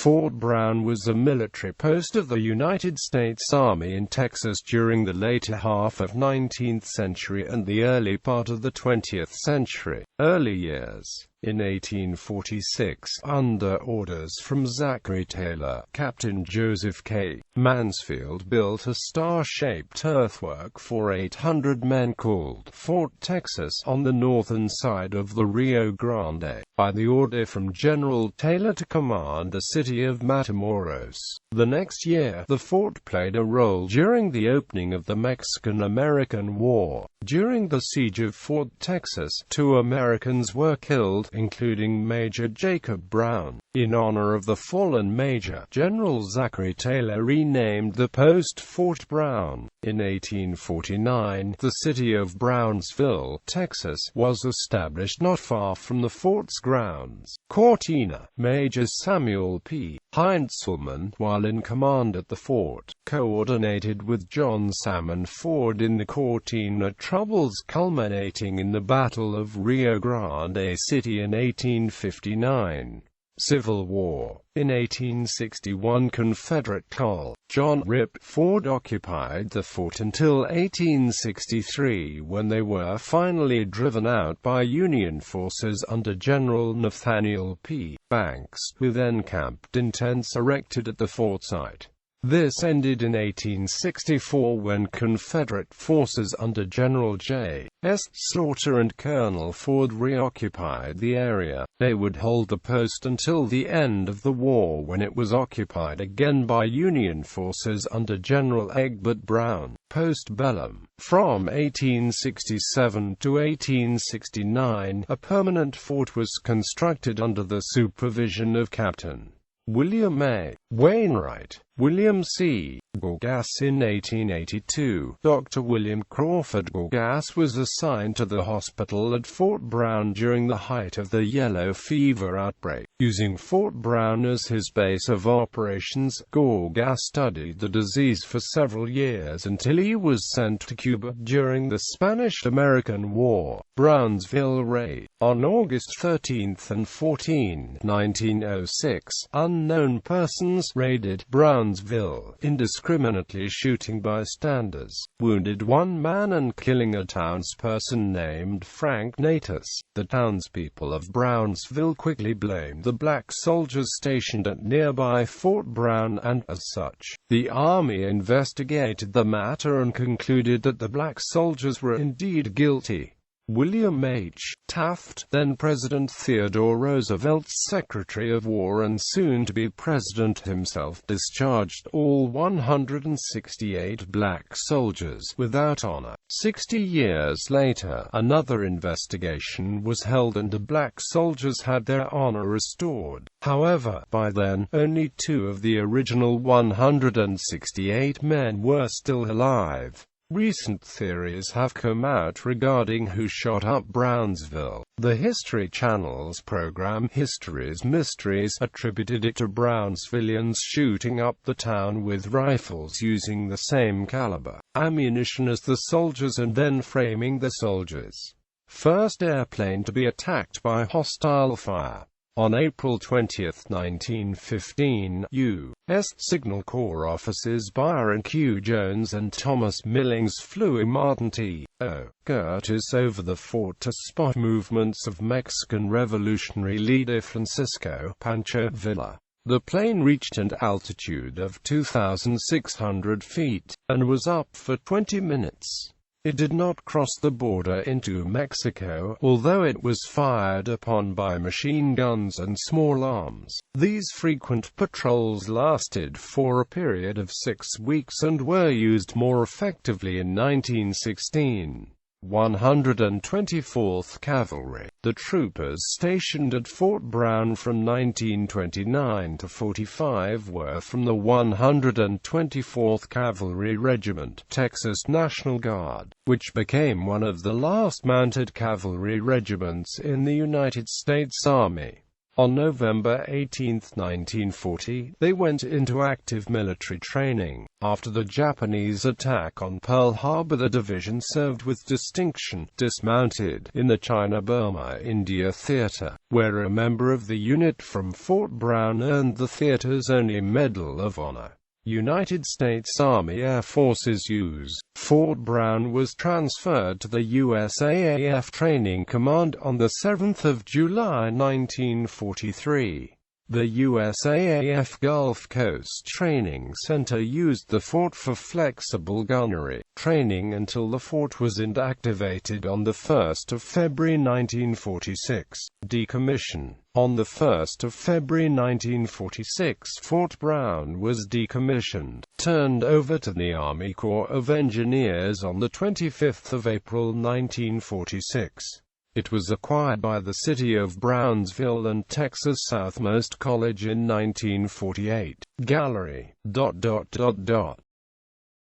Fort Brown was a military post of the United States Army in Texas during the later half of the 19th century and the early part of the 20th century. Early years. In 1846, under orders from Zachary Taylor, Captain Joseph K. Mansfield built a star-shaped earthwork for 800 men called Fort Texas on the northern side of the Rio Grande, by the order from General Taylor to command the city of Matamoros. The next year, the fort played a role during the opening of the Mexican-American War. During the siege of Fort Texas, 2 Americans were killed, including Major Jacob Brown. In honor of the fallen Major, General Zachary Taylor renamed the post Fort Brown. In 1849, the city of Brownsville, Texas, was established not far from the fort's grounds. Cortina, Major Samuel P. Heintzelman, while in command at the fort, coordinated with John Salmon Ford in the Cortina troubles culminating in the Battle of Rio Grande City in 1859. Civil War. In 1861, Confederate Col. John Rip Ford occupied the fort until 1863, when they were finally driven out by Union forces under General Nathaniel P. Banks, who then camped in tents erected at the fort site. This ended in 1864 when Confederate forces under General J. S. Slaughter and Colonel Ford reoccupied the area. They would hold the post until the end of the war, when it was occupied again by Union forces under General Egbert Brown. Post-bellum. From 1867 to 1869, a permanent fort was constructed under the supervision of Captain William A. Wainwright, William C. Gorgas. In 1882, Dr. William Crawford Gorgas was assigned to the hospital at Fort Brown during the height of the yellow fever outbreak. Using Fort Brown as his base of operations, Gorgas studied the disease for several years until he was sent to Cuba during the Spanish-American War. Brownsville raid. On August 13 and 14, 1906, unknown persons raided Brownsville, indiscriminately shooting bystanders, wounded 1 man and killing a townsperson named Frank Natus. The townspeople of Brownsville quickly blamed the black soldiers stationed at nearby Fort Brown and, as such, the Army investigated the matter and concluded that the black soldiers were indeed guilty. William H. Taft, then President Theodore Roosevelt's Secretary of War and soon-to-be President himself, discharged all 168 black soldiers without honor. 60 years later, another investigation was held and the black soldiers had their honor restored. However, by then, only 2 of the original 168 men were still alive. Recent theories have come out regarding who shot up Brownsville. The History Channel's program History's Mysteries attributed it to Brownsvillians shooting up the town with rifles using the same caliber ammunition as the soldiers and then framing the soldiers' first airplane to be attacked by hostile fire. On April 20, 1915, U.S. Signal Corps officers Byron Q. Jones and Thomas Millings flew a Martin T.O. Curtis over the fort to spot movements of Mexican Revolutionary leader Francisco Pancho Villa. The plane reached an altitude of 2,600 feet, and was up for 20 minutes. It did not cross the border into Mexico, although it was fired upon by machine guns and small arms. These frequent patrols lasted for a period of 6 weeks and were used more effectively in 1916. 124th Cavalry, the troopers stationed at Fort Brown from 1929 to 45 were from the 124th Cavalry Regiment, Texas National Guard, which became one of the last mounted cavalry regiments in the United States Army. On November 18, 1940, they went into active military training. After the Japanese attack on Pearl Harbor, the division served with distinction, dismounted, in the China-Burma-India Theater, where a member of the unit from Fort Brown earned the theater's only Medal of Honor. United States Army Air Forces use. Fort Brown was transferred to the USAAF Training Command on 7 July 1943. The USAAF Gulf Coast Training Center used the fort for flexible gunnery training until the fort was inactivated on 1 February 1946. Decommission. On 1 February 1946, Fort Brown was decommissioned, turned over to the Army Corps of Engineers on 25 April 1946. It was acquired by the city of Brownsville and Texas Southmost College in 1948. Gallery.